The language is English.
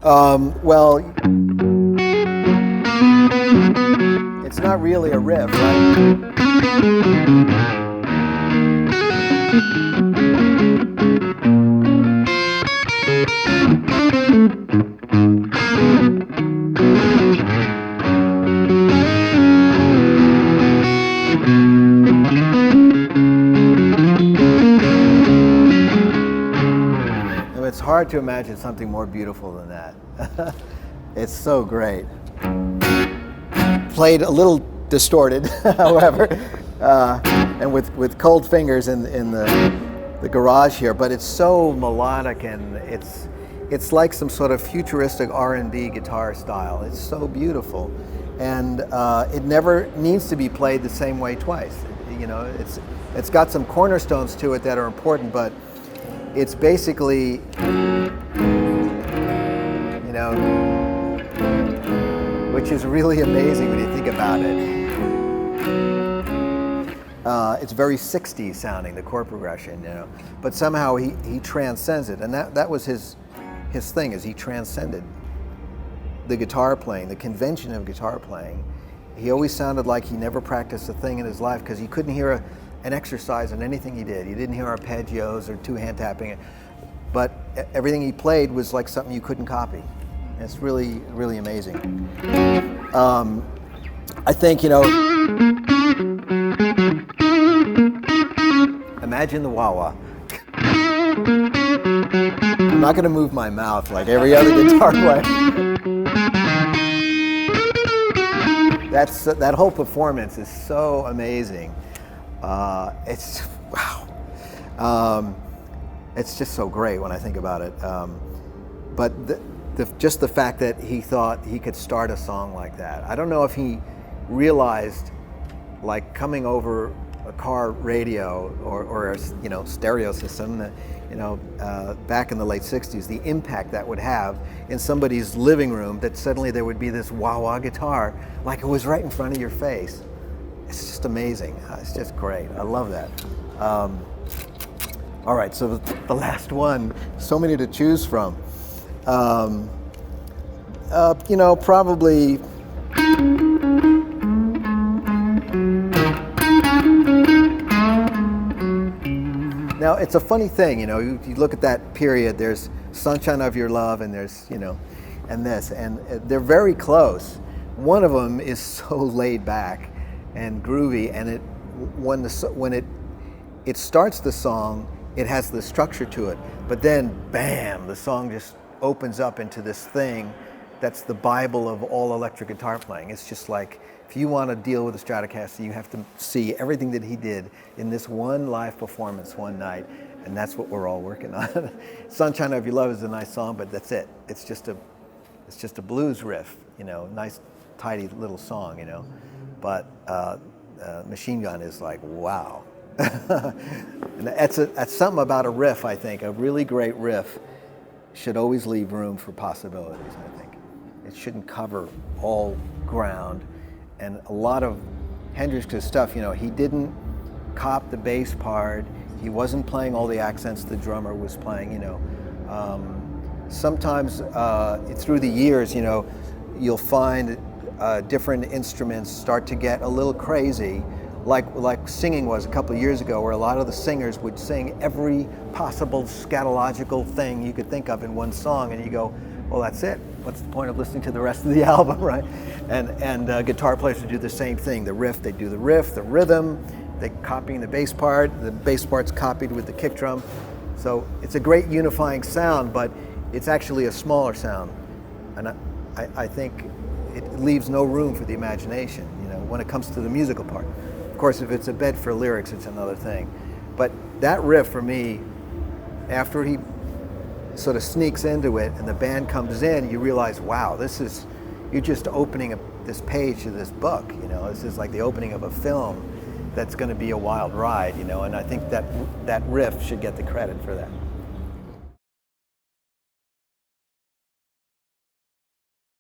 Well, it's not really a riff, right? It's hard to imagine something more beautiful than that. It's so great. Played a little distorted, however, and with cold fingers in the garage here, but it's so melodic, and it's like some sort of futuristic R&B guitar style. It's so beautiful, and it never needs to be played the same way twice. You know, it's got some cornerstones to it that are important, but it's basically, you know, which is really amazing when you think about it. It's very 60s sounding, the chord progression, you know, but somehow he transcends it, and that was his thing, is he transcended the guitar playing, the convention of guitar playing. He always sounded like he never practiced a thing in his life, because he couldn't hear an exercise in anything he did. He didn't hear arpeggios or two-hand tapping, but everything he played was like something you couldn't copy. It's really, really amazing. I think, you know, imagine the wah-wah. I'm not going to move my mouth like every other guitar player. That whole performance is so amazing. It's wow. It's just so great when I think about it. But just the fact that he thought he could start a song like that. I don't know if he realized, like, coming over a car radio or a, you know, stereo system, you know, back in the late 60s, the impact that would have in somebody's living room, that suddenly there would be this wah-wah guitar like it was right in front of your face. It's just amazing. It's just great. I love that. All right, so the last one, so many to choose from. You know, probably now, it's a funny thing, you know, you look at that period, there's Sunshine of Your Love, and there's, you know, and this, and they're very close. One of them is so laid back and groovy, and when it starts the song, it has the structure to it, but then bam, the song just opens up into this thing that's the Bible of all electric guitar playing. It's just like, if you want to deal with a Stratocaster, you have to see everything that he did in this one live performance one night, and that's what we're all working on. Sunshine of Your Love is a nice song, but that's it. It's just a blues riff, you know, nice, tidy little song, you know. But Machine Gun is like, wow. And that's something about a riff, I think. A really great riff should always leave room for possibilities, I think. It shouldn't cover all ground. And a lot of Hendrix's stuff, you know, he didn't cop the bass part. He wasn't playing all the accents the drummer was playing, you know. Sometimes through the years, you know, you'll find different instruments start to get a little crazy, like singing was a couple of years ago, where a lot of the singers would sing every possible scatological thing you could think of in one song, and you go, well, that's it. What's the point of listening to the rest of the album, right? And guitar players would do the same thing. The riff, they do the riff, the rhythm, they copying the bass part. The bass part's copied with the kick drum. So it's a great unifying sound, but it's actually a smaller sound. And I think it leaves no room for the imagination, you know, when it comes to the musical part. Of course, if it's a bed for lyrics, it's another thing. But that riff, for me, after he sort of sneaks into it and the band comes in, you realize, wow, you're just opening this page to this book, you know. This is like the opening of a film that's going to be a wild ride, you know, and I think that riff should get the credit for that.